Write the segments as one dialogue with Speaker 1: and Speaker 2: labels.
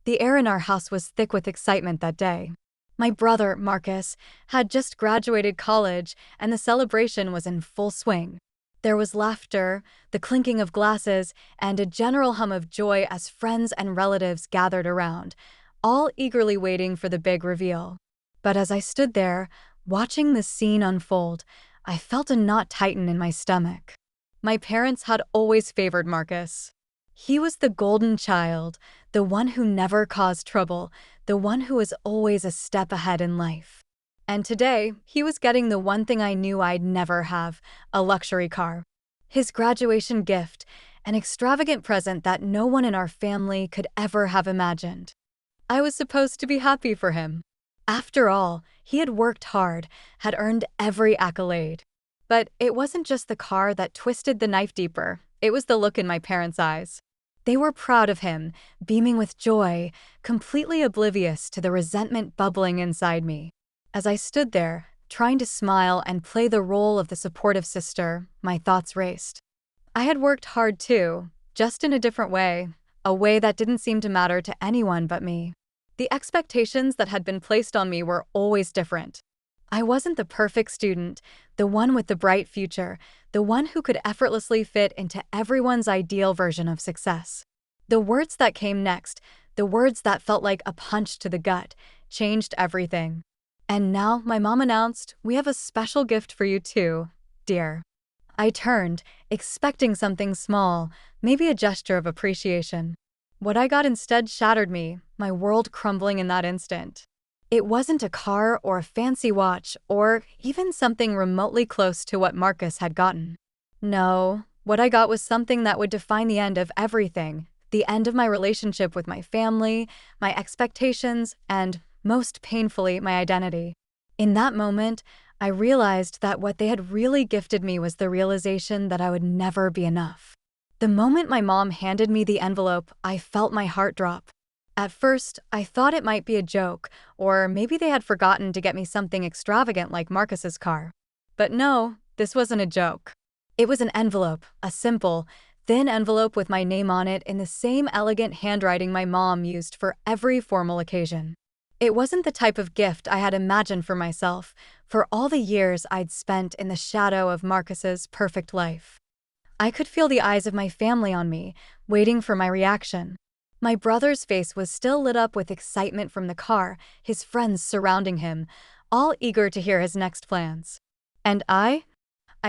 Speaker 1: The air in our house was thick with excitement that day. My brother, Marcus, had just graduated college, and the celebration was in full swing. There was laughter, the clinking of glasses, and a general hum of joy as friends and relatives gathered around, all eagerly waiting for the big reveal. But as I stood there, watching the scene unfold, I felt a knot tighten in my stomach. My parents had always favored Marcus. He was the golden child, the one who never caused trouble, the one who was always a step ahead in life. And today, he was getting the one thing I knew I'd never have, a luxury car. His graduation gift, an extravagant present that no one in our family could ever have imagined. I was supposed to be happy for him. After all, he had worked hard, had earned every accolade. But it wasn't just the car that twisted the knife deeper, it was the look in my parents' eyes. They were proud of him, beaming with joy, completely oblivious to the resentment bubbling inside me. As I stood there, trying to smile and play the role of the supportive sister, my thoughts raced. I had worked hard too, just in a different way, a way that didn't seem to matter to anyone but me. The expectations that had been placed on me were always different. I wasn't the perfect student, the one with the bright future, the one who could effortlessly fit into everyone's ideal version of success. The words that came next, the words that felt like a punch to the gut, changed everything. And now my mom announced, "We have a special gift for you too, dear." I turned, expecting something small, maybe a gesture of appreciation. What I got instead shattered me, my world crumbling in that instant. It wasn't a car or a fancy watch or even something remotely close to what Marcus had gotten. No, what I got was something that would define the end of everything, the end of my relationship with my family, my expectations, and, most painfully, my identity. In that moment, I realized that what they had really gifted me was the realization that I would never be enough. The moment my mom handed me the envelope, I felt my heart drop. At first, I thought it might be a joke, or maybe they had forgotten to get me something extravagant like Marcus's car. But no, this wasn't a joke. It was an envelope, a simple, thin envelope with my name on it in the same elegant handwriting my mom used for every formal occasion. It wasn't the type of gift I had imagined for myself, for all the years I'd spent in the shadow of Marcus's perfect life. I could feel the eyes of my family on me, waiting for my reaction. My brother's face was still lit up with excitement from the car, his friends surrounding him, all eager to hear his next plans. And I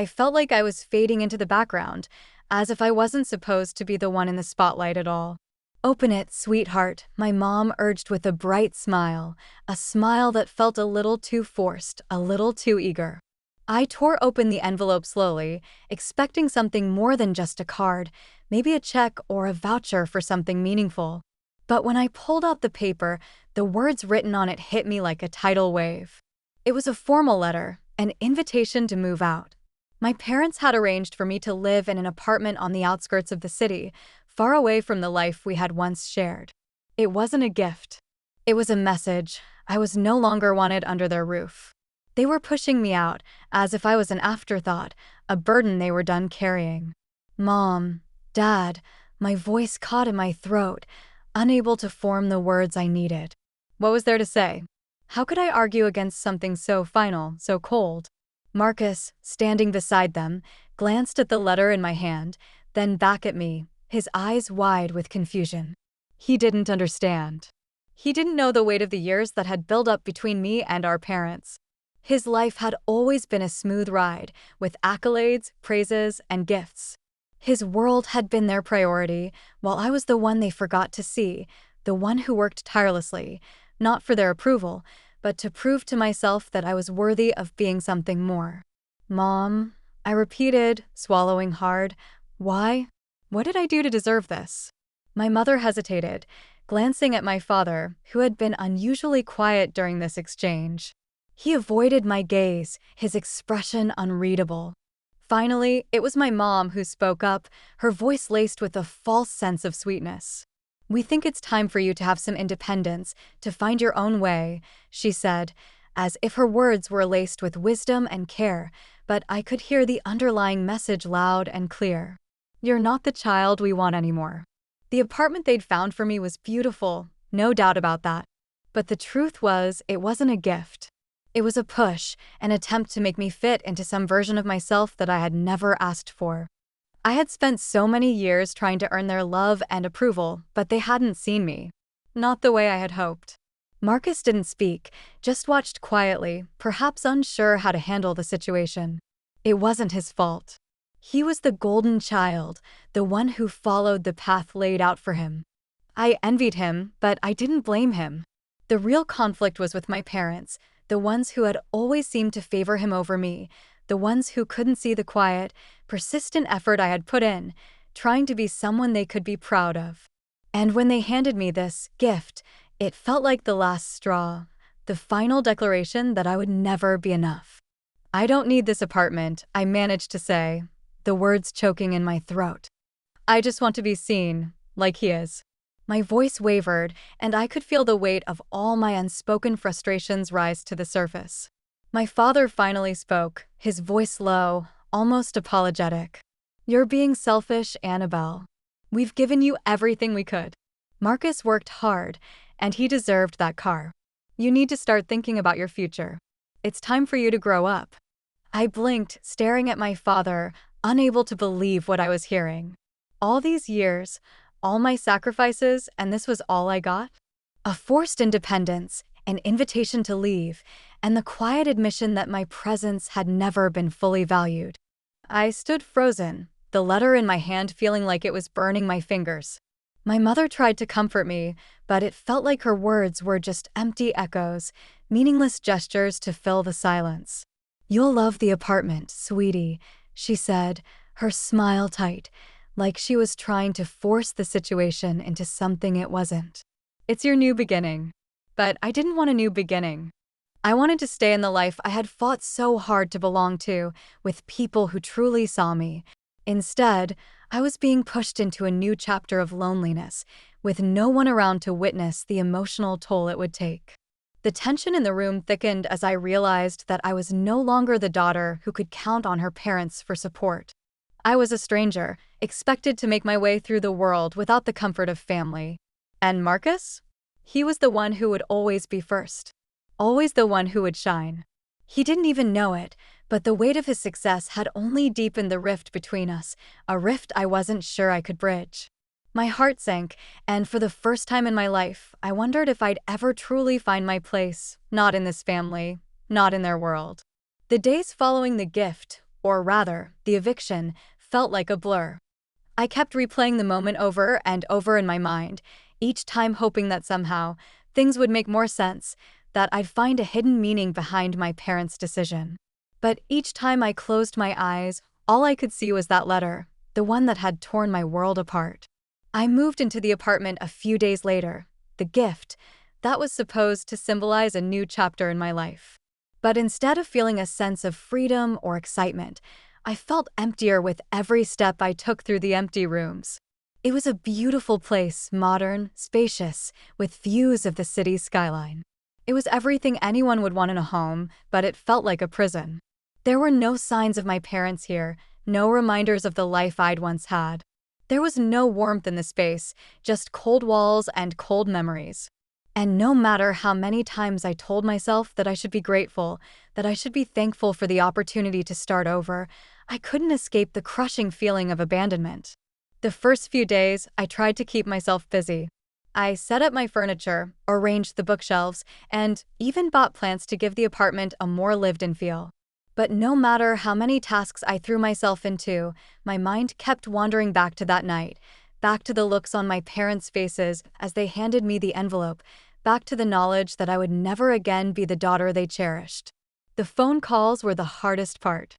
Speaker 1: felt like I was fading into the background, as if I wasn't supposed to be the one in the spotlight at all. "Open it, sweetheart," my mom urged with a bright smile, a smile that felt a little too forced, a little too eager. I tore open the envelope slowly, expecting something more than just a card, maybe a check or a voucher for something meaningful. But when I pulled out the paper, the words written on it hit me like a tidal wave. It was a formal letter, an invitation to move out. My parents had arranged for me to live in an apartment on the outskirts of the city, far away from the life we had once shared. It wasn't a gift. It was a message. I was no longer wanted under their roof. They were pushing me out, as if I was an afterthought, a burden they were done carrying. "Mom, Dad," my voice caught in my throat, unable to form the words I needed. What was there to say? How could I argue against something so final, so cold? Marcus, standing beside them, glanced at the letter in my hand, then back at me, his eyes wide with confusion. He didn't understand. He didn't know the weight of the years that had built up between me and our parents. His life had always been a smooth ride, with accolades, praises, and gifts. His world had been their priority, while I was the one they forgot to see, the one who worked tirelessly, not for their approval, but to prove to myself that I was worthy of being something more. "Mom," I repeated, swallowing hard. "Why? What did I do to deserve this?" My mother hesitated, glancing at my father, who had been unusually quiet during this exchange. He avoided my gaze, his expression unreadable. Finally, it was my mom who spoke up, her voice laced with a false sense of sweetness. "We think it's time for you to have some independence, to find your own way," she said, as if her words were laced with wisdom and care, but I could hear the underlying message loud and clear. "You're not the child we want anymore." The apartment they'd found for me was beautiful, no doubt about that. But the truth was, it wasn't a gift. It was a push, an attempt to make me fit into some version of myself that I had never asked for. I had spent so many years trying to earn their love and approval, but they hadn't seen me. Not the way I had hoped. Marcus didn't speak, just watched quietly, perhaps unsure how to handle the situation. It wasn't his fault. He was the golden child, the one who followed the path laid out for him. I envied him, but I didn't blame him. The real conflict was with my parents, the ones who had always seemed to favor him over me, the ones who couldn't see the quiet, persistent effort I had put in, trying to be someone they could be proud of. And when they handed me this gift, it felt like the last straw, the final declaration that I would never be enough. "I don't need this apartment," I managed to say, the words choking in my throat. "I just want to be seen, like he is." My voice wavered, and I could feel the weight of all my unspoken frustrations rise to the surface. My father finally spoke, his voice low, almost apologetic. "You're being selfish, Annabelle. We've given you everything we could. Marcus worked hard, and he deserved that car. You need to start thinking about your future. It's time for you to grow up." I blinked, staring at my father, unable to believe what I was hearing. All these years, all my sacrifices, and this was all I got? A forced independence, an invitation to leave, and the quiet admission that my presence had never been fully valued. I stood frozen, the letter in my hand feeling like it was burning my fingers. My mother tried to comfort me, but it felt like her words were just empty echoes, meaningless gestures to fill the silence. "You'll love the apartment, sweetie," she said, her smile tight, like she was trying to force the situation into something it wasn't. "It's your new beginning." But I didn't want a new beginning. I wanted to stay in the life I had fought so hard to belong to, with people who truly saw me. Instead, I was being pushed into a new chapter of loneliness, with no one around to witness the emotional toll it would take. The tension in the room thickened as I realized that I was no longer the daughter who could count on her parents for support. I was a stranger, expected to make my way through the world without the comfort of family. And Marcus? He was the one who would always be first. Always the one who would shine. He didn't even know it, but the weight of his success had only deepened the rift between us, a rift I wasn't sure I could bridge. My heart sank, and for the first time in my life, I wondered if I'd ever truly find my place, not in this family, not in their world. The days following the gift, or rather, the eviction, felt like a blur. I kept replaying the moment over and over in my mind, each time hoping that somehow, things would make more sense, that I'd find a hidden meaning behind my parents' decision. But each time I closed my eyes, all I could see was that letter, the one that had torn my world apart. I moved into the apartment a few days later, the gift, that was supposed to symbolize a new chapter in my life. But instead of feeling a sense of freedom or excitement, I felt emptier with every step I took through the empty rooms. It was a beautiful place, modern, spacious, with views of the city's skyline. It was everything anyone would want in a home, but it felt like a prison. There were no signs of my parents here, no reminders of the life I'd once had. There was no warmth in the space, just cold walls and cold memories. And no matter how many times I told myself that I should be grateful, that I should be thankful for the opportunity to start over, I couldn't escape the crushing feeling of abandonment. The first few days, I tried to keep myself busy. I set up my furniture, arranged the bookshelves, and even bought plants to give the apartment a more lived-in feel. But no matter how many tasks I threw myself into, my mind kept wandering back to that night, back to the looks on my parents' faces as they handed me the envelope, back to the knowledge that I would never again be the daughter they cherished. The phone calls were the hardest part.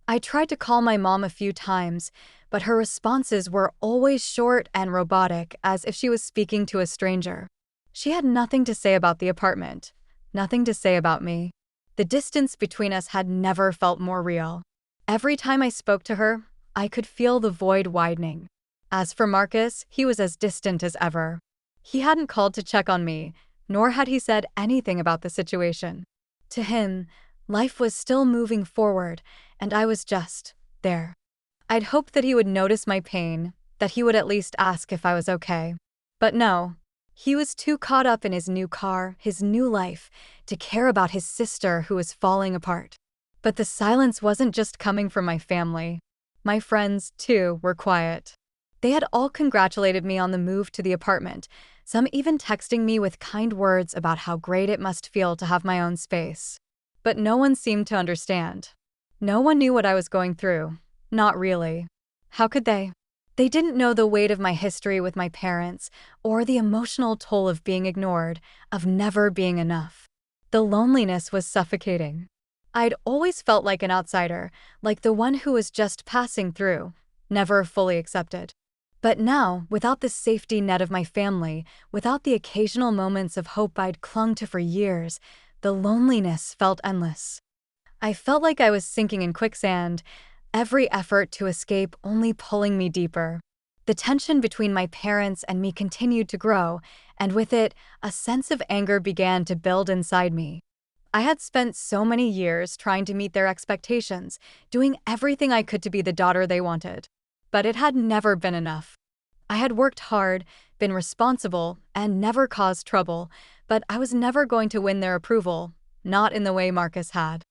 Speaker 1: I tried to call my mom a few times, but her responses were always short and robotic, as if she was speaking to a stranger. She had nothing to say about the apartment, nothing to say about me. The distance between us had never felt more real. Every time I spoke to her, I could feel the void widening. As for Marcus, he was as distant as ever. He hadn't called to check on me, nor had he said anything about the situation. To him, life was still moving forward, and I was just there. I'd hoped that he would notice my pain, that he would at least ask if I was okay. But no, He was too caught up in his new car, his new life, to care about his sister who was falling apart. But the silence wasn't just coming from my family. My friends, too, were quiet. They had all congratulated me on the move to the apartment, some even texting me with kind words about how great it must feel to have my own space. But no one seemed to understand. No one knew what I was going through. Not really. How could they? They didn't know the weight of my history with my parents, or the emotional toll of being ignored, of never being enough. The loneliness was suffocating. I'd always felt like an outsider, like the one who was just passing through, never fully accepted. But now, without the safety net of my family, without the occasional moments of hope I'd clung to for years, the loneliness felt endless. I felt like I was sinking in quicksand, every effort to escape only pulling me deeper. The tension between my parents and me continued to grow, and with it, a sense of anger began to build inside me. I had spent so many years trying to meet their expectations, doing everything I could to be the daughter they wanted. But it had never been enough. I had worked hard, been responsible, and never caused trouble, but I was never going to win their approval, not in the way Marcus had.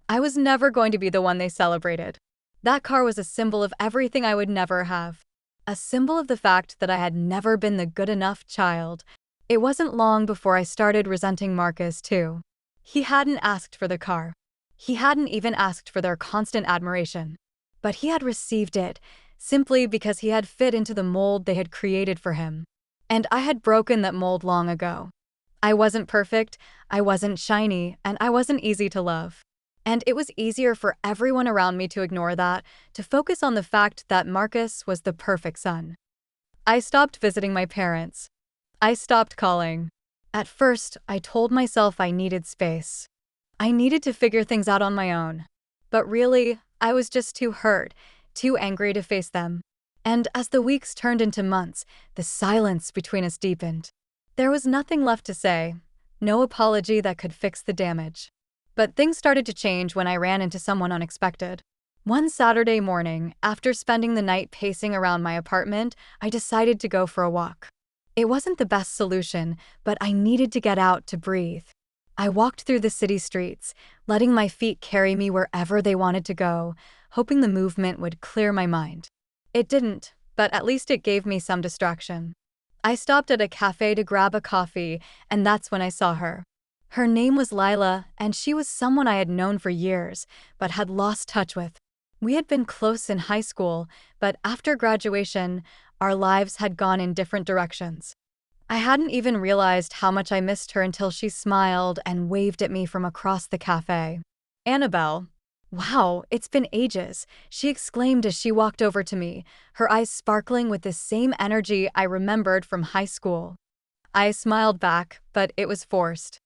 Speaker 1: I was never going to be the one they celebrated. That car was a symbol of everything I would never have. A symbol of the fact that I had never been the good enough child. It wasn't long before I started resenting Marcus, too. He hadn't asked for the car. He hadn't even asked for their constant admiration. But he had received it, simply because he had fit into the mold they had created for him. And I had broken that mold long ago. I wasn't perfect, I wasn't shiny, and I wasn't easy to love. And it was easier for everyone around me to ignore that, to focus on the fact that Marcus was the perfect son. I stopped visiting my parents. I stopped calling. At first, I told myself I needed space. I needed to figure things out on my own. But really, I was just too hurt, too angry to face them. And as the weeks turned into months, the silence between us deepened. There was nothing left to say, no apology that could fix the damage. But things started to change when I ran into someone unexpected. One Saturday morning, after spending the night pacing around my apartment, I decided to go for a walk. It wasn't the best solution, but I needed to get out to breathe. I walked through the city streets, letting my feet carry me wherever they wanted to go, hoping the movement would clear my mind. It didn't, but at least it gave me some distraction. I stopped at a cafe to grab a coffee, and that's when I saw her. Her name was Lila, and she was someone I had known for years, but had lost touch with. We had been close in high school, but after graduation, our lives had gone in different directions. I hadn't even realized how much I missed her until she smiled and waved at me from across the cafe. "Annabelle." "Wow, it's been ages," she exclaimed as she walked over to me, her eyes sparkling with the same energy I remembered from high school. I smiled back, but it was forced.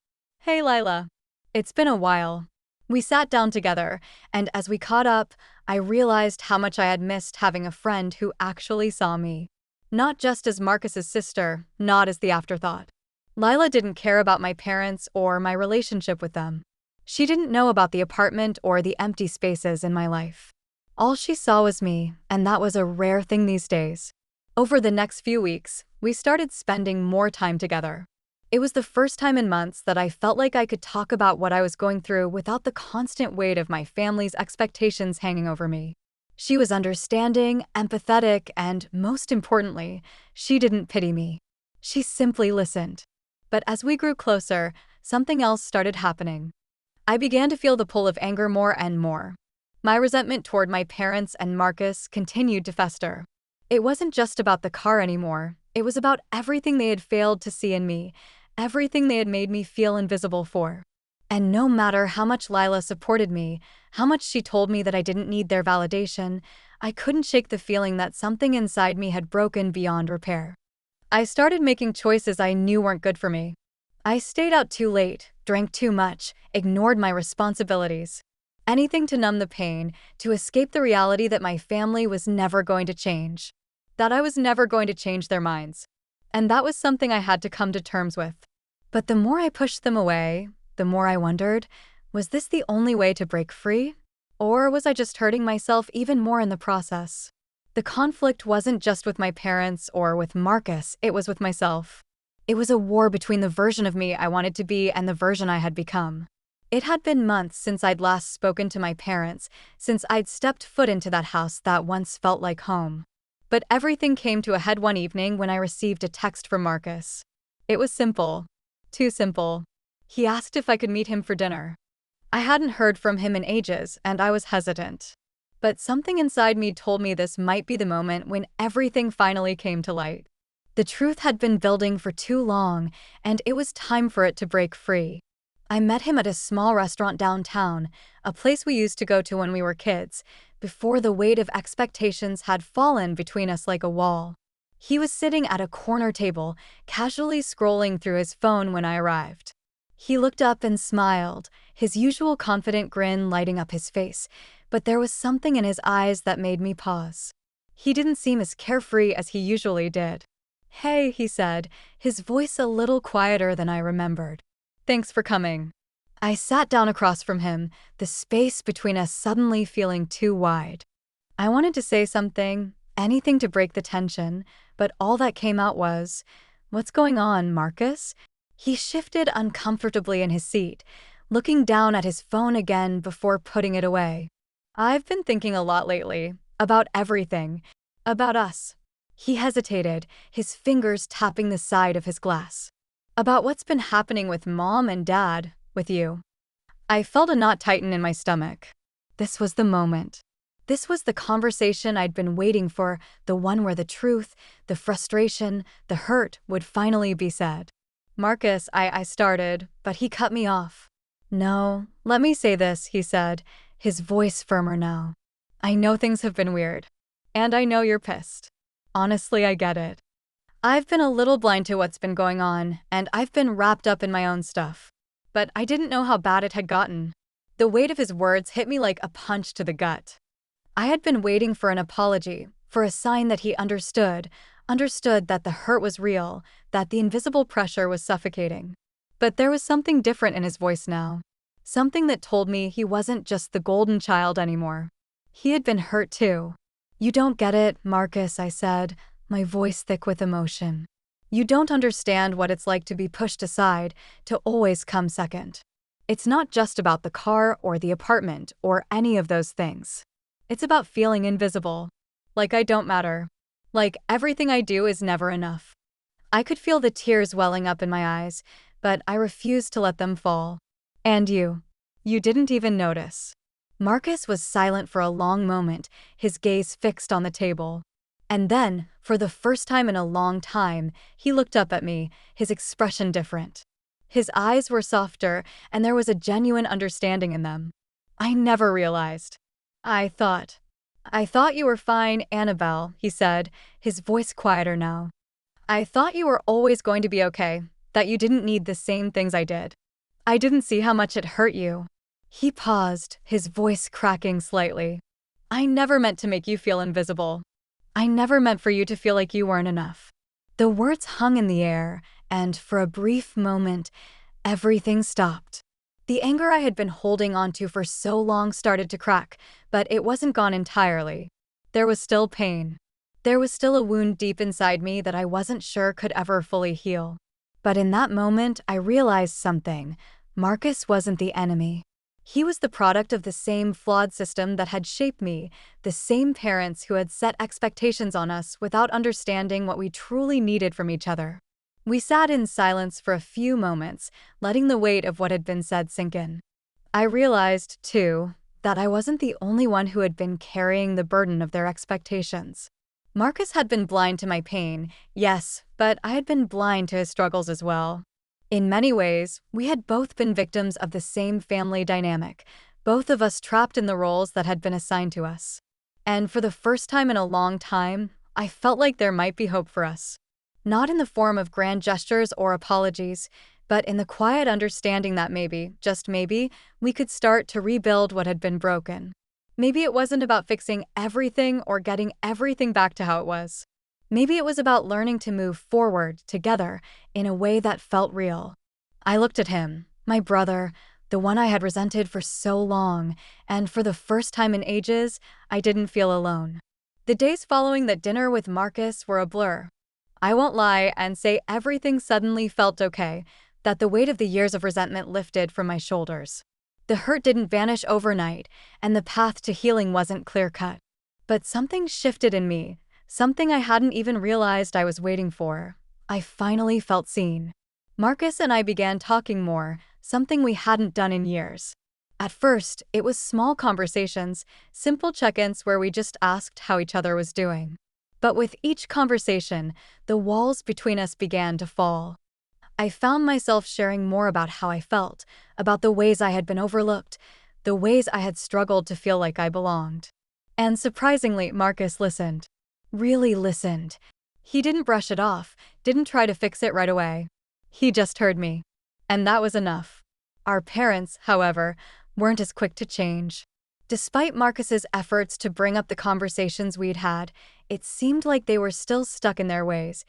Speaker 1: "Hey, Lila. It's been a while." We sat down together, and as we caught up, I realized how much I had missed having a friend who actually saw me. Not just as Marcus's sister, not as the afterthought. Lila didn't care about my parents or my relationship with them. She didn't know about the apartment or the empty spaces in my life. All she saw was me, and that was a rare thing these days. Over the next few weeks, we started spending more time together. It was the first time in months that I felt like I could talk about what I was going through without the constant weight of my family's expectations hanging over me. She was understanding, empathetic, and, most importantly, she didn't pity me. She simply listened. But as we grew closer, something else started happening. I began to feel the pull of anger more and more. My resentment toward my parents and Marcus continued to fester. It wasn't just about the car anymore. It was about everything they had failed to see in me, everything they had made me feel invisible for. And no matter how much Lila supported me, how much she told me that I didn't need their validation, I couldn't shake the feeling that something inside me had broken beyond repair. I started making choices I knew weren't good for me. I stayed out too late, drank too much, ignored my responsibilities. Anything to numb the pain, to escape the reality that my family was never going to change. That I was never going to change their minds. And that was something I had to come to terms with. But the more I pushed them away, the more I wondered, was this the only way to break free? Or was I just hurting myself even more in the process? The conflict wasn't just with my parents or with Marcus, it was with myself. It was a war between the version of me I wanted to be and the version I had become. It had been months since I'd last spoken to my parents, since I'd stepped foot into that house that once felt like home. But everything came to a head one evening when I received a text from Marcus. It was simple. Too simple. He asked if I could meet him for dinner. I hadn't heard from him in ages, and I was hesitant. But something inside me told me this might be the moment when everything finally came to light. The truth had been building for too long, and it was time for it to break free. I met him at a small restaurant downtown, a place we used to go to when we were kids, before the weight of expectations had fallen between us like a wall. He was sitting at a corner table, casually scrolling through his phone when I arrived. He looked up and smiled, his usual confident grin lighting up his face, but there was something in his eyes that made me pause. He didn't seem as carefree as he usually did. "Hey," he said, his voice a little quieter than I remembered. "Thanks for coming." I sat down across from him, the space between us suddenly feeling too wide. I wanted to say something, anything to break the tension, but all that came out was, "What's going on, Marcus?" He shifted uncomfortably in his seat, looking down at his phone again before putting it away. "I've been thinking a lot lately, about everything, about us." He hesitated, his fingers tapping the side of his glass. "About what's been happening with Mom and Dad, with you." I felt a knot tighten in my stomach. This was the moment. This was the conversation I'd been waiting for, the one where the truth, the frustration, the hurt would finally be said. "Marcus," I started, but he cut me off. "No, let me say this," he said, his voice firmer now. "I know things have been weird. And I know you're pissed. Honestly, I get it. I've been a little blind to what's been going on, and I've been wrapped up in my own stuff. But I didn't know how bad it had gotten." The weight of his words hit me like a punch to the gut. I had been waiting for an apology, for a sign that he understood that the hurt was real, that the invisible pressure was suffocating. But there was something different in his voice now. Something that told me he wasn't just the golden child anymore. He had been hurt too. "You don't get it, Marcus," I said, my voice thick with emotion. "You don't understand what it's like to be pushed aside, to always come second. It's not just about the car or the apartment or any of those things. It's about feeling invisible. Like I don't matter. Like everything I do is never enough." I could feel the tears welling up in my eyes, but I refused to let them fall. "And you didn't even notice." Marcus was silent for a long moment, his gaze fixed on the table. And then, for the first time in a long time, he looked up at me, his expression different. His eyes were softer, and there was a genuine understanding in them. "I never realized. I thought you were fine, Annabelle," he said, his voice quieter now. "I thought you were always going to be okay, that you didn't need the same things I did. I didn't see how much it hurt you." He paused, his voice cracking slightly. "I never meant to make you feel invisible. I never meant for you to feel like you weren't enough." The words hung in the air, and for a brief moment, everything stopped. The anger I had been holding onto for so long started to crack, but it wasn't gone entirely. There was still pain. There was still a wound deep inside me that I wasn't sure could ever fully heal. But in that moment, I realized something. Marcus wasn't the enemy. He was the product of the same flawed system that had shaped me, the same parents who had set expectations on us without understanding what we truly needed from each other. We sat in silence for a few moments, letting the weight of what had been said sink in. I realized, too, that I wasn't the only one who had been carrying the burden of their expectations. Marcus had been blind to my pain, yes, but I had been blind to his struggles as well. In many ways, we had both been victims of the same family dynamic, both of us trapped in the roles that had been assigned to us. And for the first time in a long time, I felt like there might be hope for us. Not in the form of grand gestures or apologies, but in the quiet understanding that maybe, just maybe, we could start to rebuild what had been broken. Maybe it wasn't about fixing everything or getting everything back to how it was. Maybe it was about learning to move forward together in a way that felt real. I looked at him, my brother, the one I had resented for so long, and for the first time in ages, I didn't feel alone. The days following that dinner with Marcus were a blur. I won't lie and say everything suddenly felt okay, that the weight of the years of resentment lifted from my shoulders. The hurt didn't vanish overnight, and the path to healing wasn't clear-cut. But something shifted in me, something I hadn't even realized I was waiting for. I finally felt seen. Marcus and I began talking more, something we hadn't done in years. At first, it was small conversations, simple check-ins where we just asked how each other was doing. But with each conversation, the walls between us began to fall. I found myself sharing more about how I felt, about the ways I had been overlooked, the ways I had struggled to feel like I belonged. And surprisingly, Marcus listened. Really listened. He didn't brush it off, didn't try to fix it right away. He just heard me. And that was enough. Our parents, however, weren't as quick to change. Despite Marcus's efforts to bring up the conversations we'd had, it seemed like they were still stuck in their ways,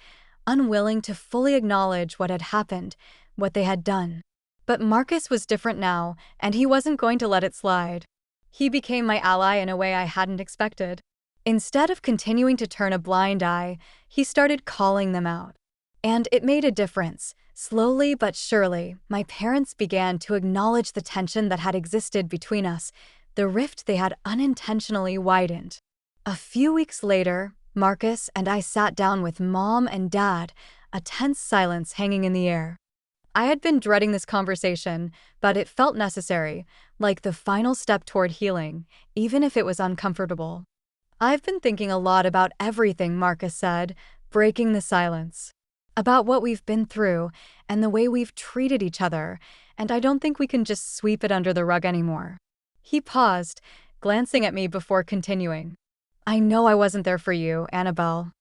Speaker 1: unwilling to fully acknowledge what had happened, what they had done. But Marcus was different now, and he wasn't going to let it slide. He became my ally in a way I hadn't expected. Instead of continuing to turn a blind eye, he started calling them out. And it made a difference. Slowly but surely, my parents began to acknowledge the tension that had existed between us, the rift they had unintentionally widened. A few weeks later, Marcus and I sat down with Mom and Dad, a tense silence hanging in the air. I had been dreading this conversation, but it felt necessary, like the final step toward healing, even if it was uncomfortable. I've been thinking a lot about everything Marcus said, breaking the silence. About what we've been through and the way we've treated each other, and I don't think we can just sweep it under the rug anymore. He paused, glancing at me before continuing. I know I wasn't there for you, Annabelle.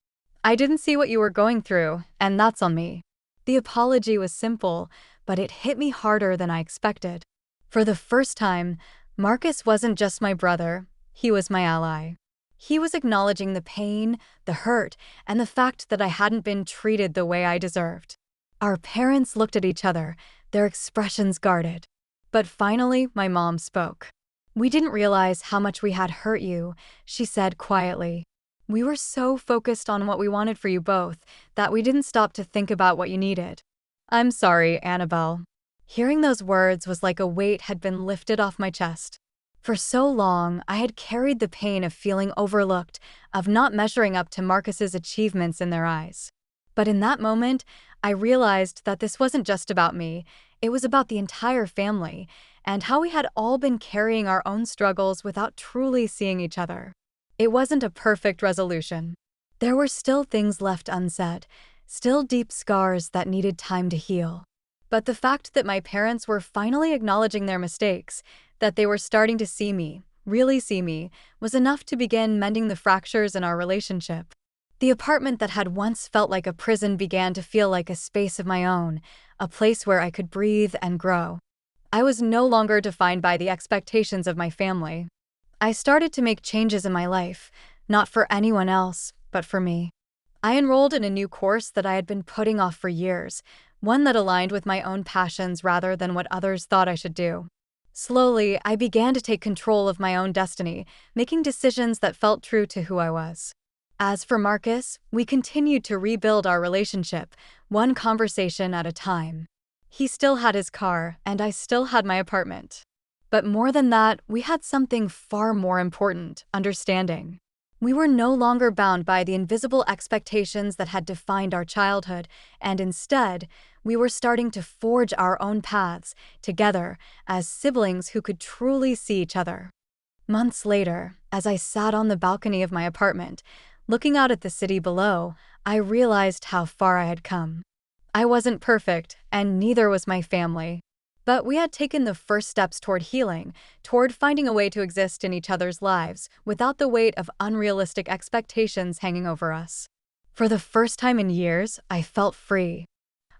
Speaker 1: I didn't see what you were going through, and that's on me. The apology was simple, but it hit me harder than I expected. For the first time, Marcus wasn't just my brother, he was my ally. He was acknowledging the pain, the hurt, and the fact that I hadn't been treated the way I deserved. Our parents looked at each other, their expressions guarded. But finally, my mom spoke. We didn't realize how much we had hurt you, she said quietly. We were so focused on what we wanted for you both that we didn't stop to think about what you needed. I'm sorry, Annabelle. Hearing those words was like a weight had been lifted off my chest. For so long, I had carried the pain of feeling overlooked, of not measuring up to Marcus's achievements in their eyes. But in that moment, I realized that this wasn't just about me, it was about the entire family, and how we had all been carrying our own struggles without truly seeing each other. It wasn't a perfect resolution. There were still things left unsaid, still deep scars that needed time to heal. But the fact that my parents were finally acknowledging their mistakes, that they were starting to see me, really see me, was enough to begin mending the fractures in our relationship. The apartment that had once felt like a prison began to feel like a space of my own, a place where I could breathe and grow. I was no longer defined by the expectations of my family. I started to make changes in my life, not for anyone else, but for me. I enrolled in a new course that I had been putting off for years, one that aligned with my own passions rather than what others thought I should do. Slowly, I began to take control of my own destiny, making decisions that felt true to who I was. As for Marcus, we continued to rebuild our relationship, one conversation at a time. He still had his car, and I still had my apartment. But more than that, we had something far more important: understanding. We were no longer bound by the invisible expectations that had defined our childhood, and instead, we were starting to forge our own paths, together, as siblings who could truly see each other. Months later, as I sat on the balcony of my apartment, looking out at the city below, I realized how far I had come. I wasn't perfect, and neither was my family. But we had taken the first steps toward healing, toward finding a way to exist in each other's lives without the weight of unrealistic expectations hanging over us. For the first time in years, I felt free.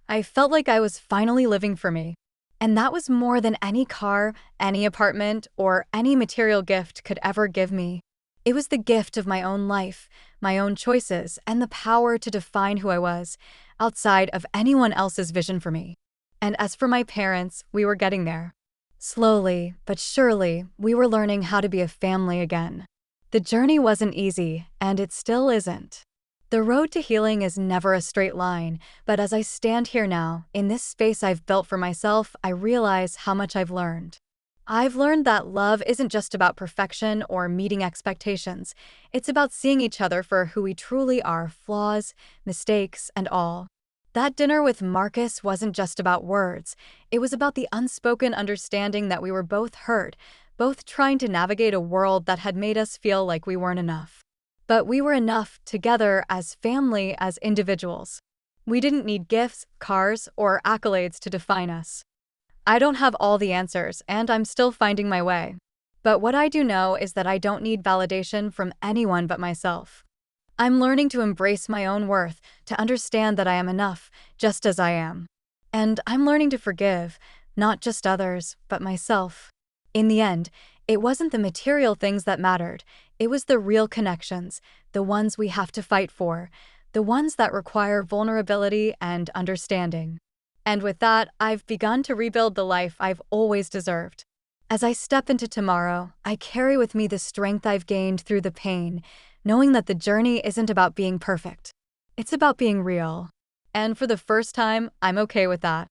Speaker 1: I felt like I was finally living for me. And that was more than any car, any apartment, or any material gift could ever give me. It was the gift of my own life, my own choices, and the power to define who I was, outside of anyone else's vision for me. And as for my parents, we were getting there. Slowly, but surely, we were learning how to be a family again. The journey wasn't easy, and it still isn't. The road to healing is never a straight line, but as I stand here now, in this space I've built for myself, I realize how much I've learned. I've learned that love isn't just about perfection or meeting expectations. It's about seeing each other for who we truly are, flaws, mistakes, and all. That dinner with Marcus wasn't just about words. It was about the unspoken understanding that we were both hurt, both trying to navigate a world that had made us feel like we weren't enough. But we were enough together as family, as individuals. We didn't need gifts, cars, or accolades to define us. I don't have all the answers, and I'm still finding my way. But what I do know is that I don't need validation from anyone but myself. I'm learning to embrace my own worth, to understand that I am enough, just as I am. And I'm learning to forgive, not just others, but myself. In the end, it wasn't the material things that mattered, it was the real connections, the ones we have to fight for, the ones that require vulnerability and understanding. And with that, I've begun to rebuild the life I've always deserved. As I step into tomorrow, I carry with me the strength I've gained through the pain, knowing that the journey isn't about being perfect. It's about being real. And for the first time, I'm okay with that.